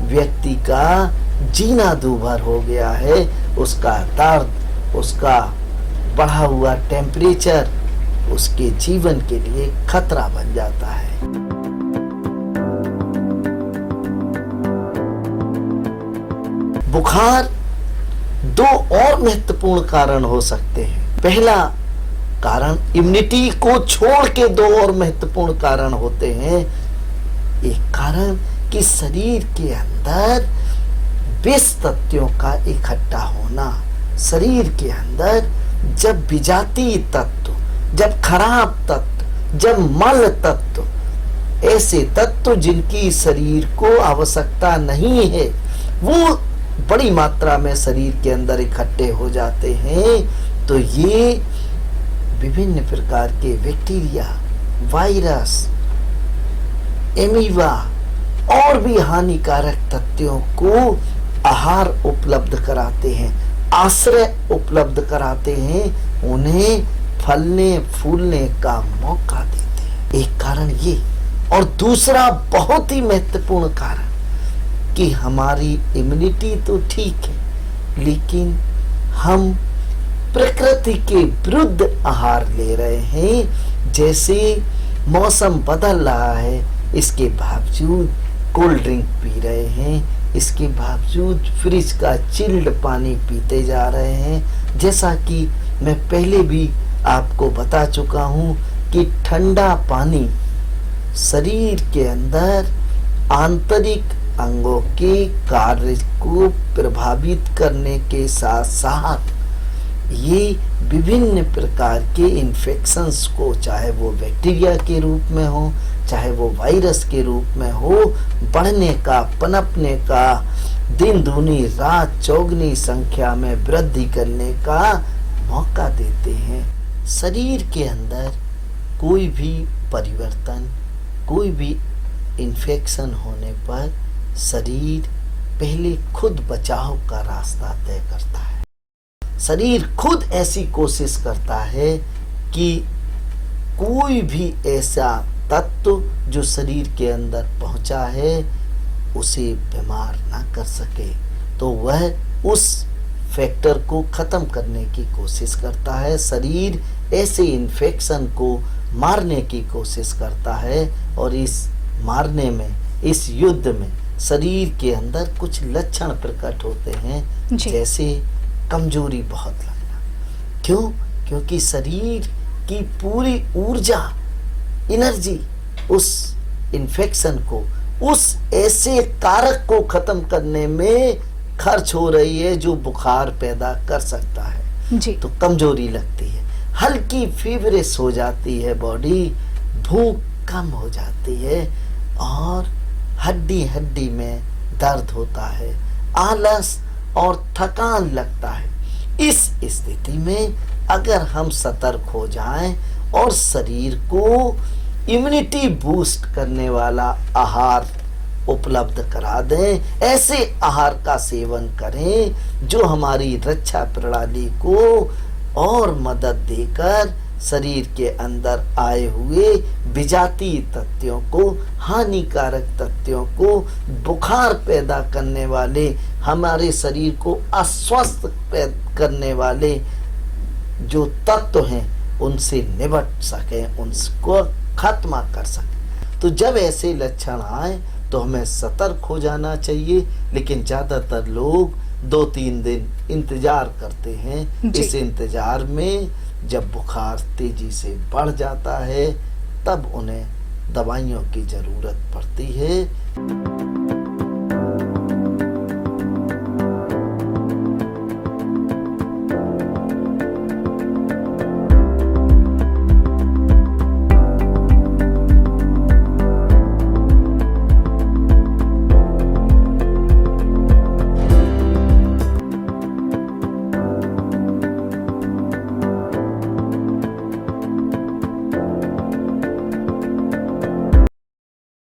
व्यक्ति का जीना दूभर हो गया है, उसका दर्द, उसका बढ़ा हुआ टेम्परेचर उसके जीवन के लिए खतरा बन जाता है। बुखार दो और महत्वपूर्ण कारण हो सकते हैं। पहला कारण, इम्यूनिटी को छोड़ के दो और महत्वपूर्ण कारण होते हैं। एक कारण कि शरीर के अंदर विष तत्वों का इकट्ठा होना। शरीर के अंदर जब विजातीय तत्व, जब खराब तत्व, जब मल तत्व, ऐसे तत्व जिनकी शरीर को आवश्यकता नहीं है, वो बड़ी मात्रा में शरीर के अंदर इकट्ठे हो जाते हैं, तो ये विभिन्न प्रकार के बैक्टीरिया, वायरस, एमीबा और भी हानिकारक तत्वों को आहार उपलब्ध कराते हैं, आश्रय उपलब्ध कराते हैं, उन्हें फलने फूलने का मौका देते हैं। एक कारण ये। और दूसरा बहुत ही महत्वपूर्ण कारण कि हमारी इम्यूनिटी तो ठीक है, लेकिन हम प्रकृति के विरुद्ध आहार ले रहे हैं। जैसे मौसम बदल रहा है, इसके बावजूद कोल्ड ड्रिंक पी रहे हैं, इसके बावजूद फ्रिज का चिल्ड पानी पीते जा रहे हैं। जैसा कि मैं पहले भी आपको बता चुका हूं कि ठंडा पानी शरीर के अंदर आंतरिक अंगों के कार्य को प्रभावित करने के साथ साथ ये विभिन्न प्रकार के इन्फेक्शंस को, चाहे वो बैक्टीरिया के रूप में हो, चाहे वो वायरस के रूप में हो, बढ़ने का, पनपने का, दिन दूनी रात चौगनी संख्या में वृद्धि करने का मौका देते हैं। शरीर के अंदर कोई भी परिवर्तन, कोई भी इन्फेक्शन होने पर शरीर पहले खुद बचाव का रास्ता तय करता है। शरीर खुद ऐसी कोशिश करता है कि कोई भी ऐसा तत्व जो शरीर के अंदर पहुंचा है उसे बीमार ना कर सके, तो वह उस फैक्टर को खत्म करने की कोशिश करता है। शरीर ऐसे इन्फेक्शन को मारने की कोशिश करता है, और इस मारने में, इस युद्ध में शरीर के अंदर कुछ लक्षण प्रकट होते हैं, जैसे कमजोरी बहुत लगना। क्यों? क्योंकि शरीर की पूरी ऊर्जा, एनर्जी उस इन्फेक्शन को, उस ऐसे कारक को खत्म करने में खर्च हो रही है जो बुखार पैदा कर सकता है जी। तो कमजोरी लगती है, हल्की फीवरिश हो जाती है बॉडी, भूख कम हो जाती है, और हड्डी हड्डी में दर्द होता है, आलस और थकान लगता है। इस स्थिति में अगर हम सतर्क हो जाएं और शरीर को इम्यूनिटी बूस्ट करने वाला आहार उपलब्ध करा दें, ऐसे आहार का सेवन करें जो हमारी रक्षा प्रणाली को और मदद देकर शरीर के अंदर आए हुए विजातीय तत्वों को, हानिकारक तत्वों को, बुखार पैदा करने वाले, हमारे शरीर को अस्वस्थ करने वाले जो तत्व हैं उनसे निपट सकें, उनको खत्म कर सकें। तो जब ऐसे लक्षण आए तो हमें सतर्क हो जाना चाहिए, लेकिन ज़्यादातर लोग 2-3 दिन इंतजार करते हैं। इस इंतजार में जब बुखार तेजी से बढ़ जाता है तब उन्हें दवाइयों की जरूरत पड़ती है।